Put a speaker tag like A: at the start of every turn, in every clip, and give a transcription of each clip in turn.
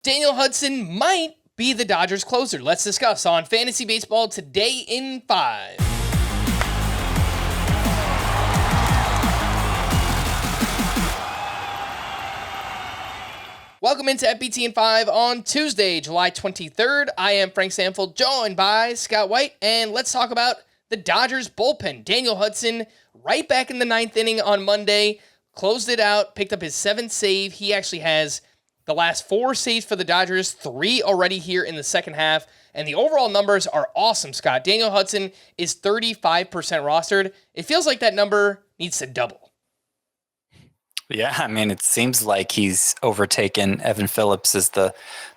A: Daniel Hudson might be the Dodgers closer. Let's discuss on Fantasy Baseball Today in 5. Welcome into FBT in 5 on Tuesday, July 23rd. I am Frank Stampfl, joined by Scott White, and let's talk about the Dodgers bullpen. Daniel Hudson, right back in the ninth inning on Monday, closed it out, picked up his 7th save. He actually has the last 4 saves for the Dodgers, 3 already here in the second half, and the overall numbers are awesome, Scott. Daniel Hudson is 35% rostered. It feels like that number needs to double.
B: Yeah, I mean, it seems like he's overtaken Evan Phillips as the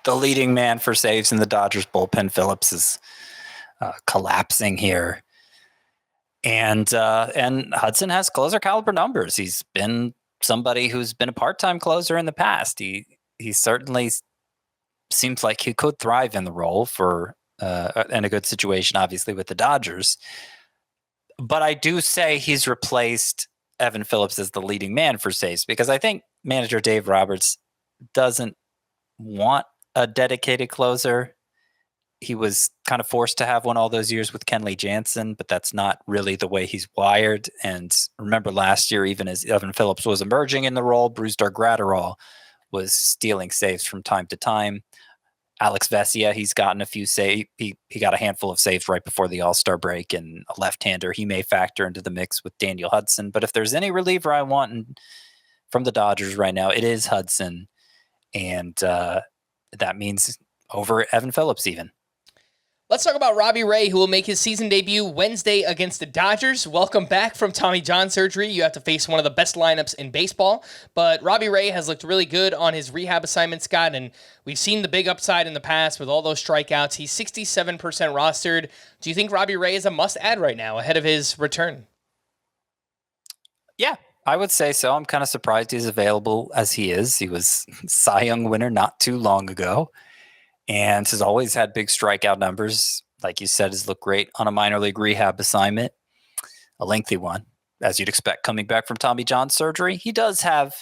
B: leading man for saves in the Dodgers bullpen. Phillips is collapsing here. And Hudson has closer caliber numbers. He's been somebody who's been a part-time closer in the past. He certainly seems like he could thrive in the role for in a good situation, obviously, with the Dodgers. But I do say he's replaced Evan Phillips as the leading man for saves because I think manager Dave Roberts doesn't want a dedicated closer. He was kind of forced to have one all those years with Kenley Jansen, but that's not really the way he's wired. And remember last year, even as Evan Phillips was emerging in the role, Brusdar Graterol was stealing saves from time to time. Alex Vesia, he's gotten a few saves. He got a handful of saves right before the All-Star break, and a left-hander. He may factor into the mix with Daniel Hudson. But if there's any reliever I want from the Dodgers right now, it is Hudson. And that means over Evan Phillips even.
A: Let's talk about Robbie Ray, who will make his season debut Wednesday against the Dodgers. Welcome back from Tommy John surgery. You have to face one of the best lineups in baseball. But Robbie Ray has looked really good on his rehab assignment, Scott, and we've seen the big upside in the past with all those strikeouts. He's 67% rostered. Do you think Robbie Ray is a must-add right now ahead of his return?
B: Yeah, I would say so. I'm kind of surprised he's available as he is. He was Cy Young winner not too long ago. And has always had big strikeout numbers. Like you said, has looked great on a minor league rehab assignment, a lengthy one, as you'd expect coming back from Tommy John surgery. He does have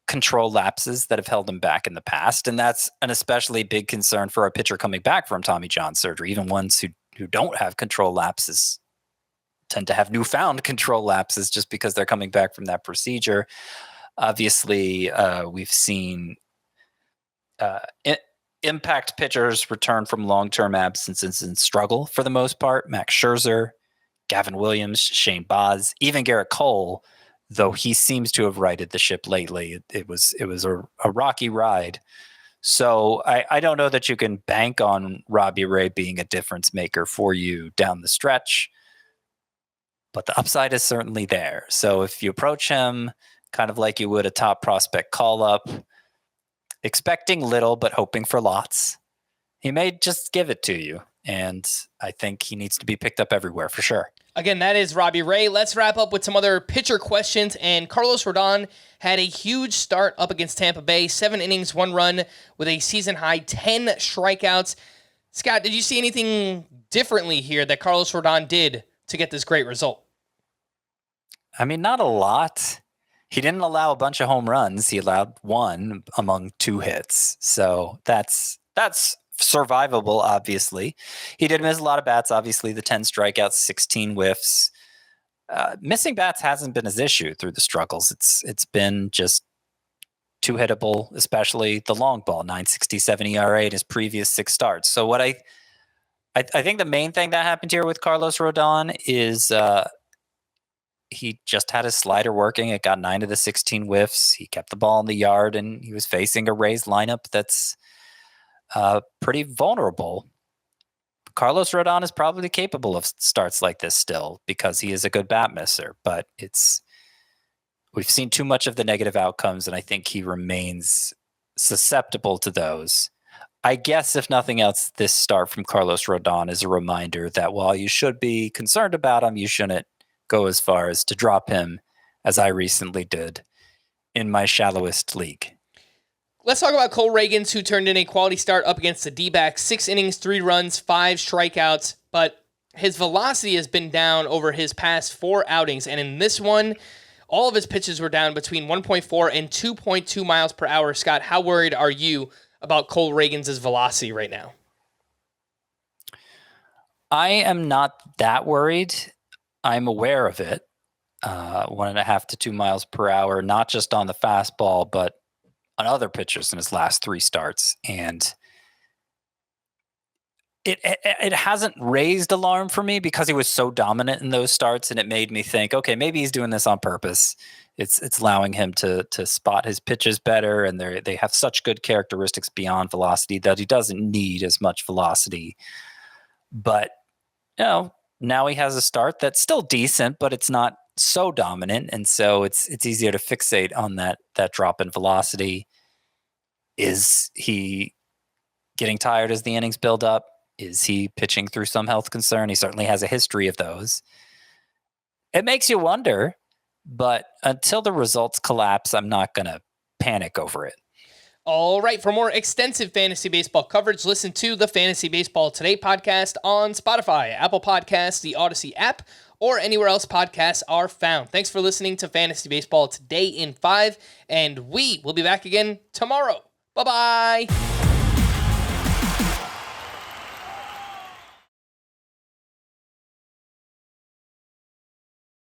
B: control lapses that have held him back in the past, and that's an especially big concern for a pitcher coming back from Tommy John surgery. Even ones who don't have control lapses tend to have newfound control lapses just because they're coming back from that procedure. Obviously, we've seen impact pitchers return from long-term absences and struggle for the most part. Max Scherzer, Gavin Williams, Shane Baz, even Garrett Cole, though he seems to have righted the ship lately. It was a rocky ride. So I don't know that you can bank on Robbie Ray being a difference maker for you down the stretch, but the upside is certainly there. So if you approach him kind of like you would a top prospect call-up, expecting little but hoping for lots, he may just give it to you. And I think he needs to be picked up everywhere for sure.
A: Again, that is Robbie Ray. Let's wrap up with some other pitcher questions. And Carlos Rodon had a huge start up against Tampa Bay. 7 innings, 1 run with a season-high 10 strikeouts. Scott, did you see anything differently here that Carlos Rodon did to get this great result?
B: I mean, not a lot. He didn't allow a bunch of home runs. He allowed 1 among 2 hits. So that's survivable, obviously. He did miss a lot of bats, obviously, the 10 strikeouts, 16 whiffs. Missing bats hasn't been his issue through the struggles. It's been just too hittable, especially the long ball, 9.67 ERA in his previous 6 starts. So what I think the main thing that happened here with Carlos Rodon is he just had his slider working. It got 9 of the 16 whiffs. He kept the ball in the yard, and he was facing a Rays lineup that's pretty vulnerable. Carlos Rodon is probably capable of starts like this still because he is a good bat misser, but we've seen too much of the negative outcomes, and I think he remains susceptible to those. I guess if nothing else, this start from Carlos Rodon is a reminder that while you should be concerned about him, you shouldn't go as far as to drop him, as I recently did in my shallowest league.
A: Let's talk about Cole Ragans, who turned in a quality start up against the D-backs. 6 innings, 3 runs, 5 strikeouts, but his velocity has been down over his past 4 outings, and in this one, all of his pitches were down between 1.4 and 2.2 miles per hour. Scott, how worried are you about Cole Ragans' velocity right now?
B: I am not that worried. I'm aware of it. 1.5 to 2 miles per hour, not just on the fastball, but on other pitchers in his last 3 starts. And it hasn't raised alarm for me because he was so dominant in those starts, and it made me think, okay, maybe he's doing this on purpose. It's allowing him to spot his pitches better, and they have such good characteristics beyond velocity that he doesn't need as much velocity. But now he has a start that's still decent, but it's not so dominant, and so it's easier to fixate on that drop in velocity. Is he getting tired as the innings build up? Is he pitching through some health concern? He certainly has a history of those. It makes you wonder, but until the results collapse, I'm not going to panic over it.
A: All right. For more extensive fantasy baseball coverage, listen to the Fantasy Baseball Today podcast on Spotify, Apple Podcasts, the Odyssey app, or anywhere else podcasts are found. Thanks for listening to Fantasy Baseball Today in 5, and we will be back again tomorrow. Bye-bye.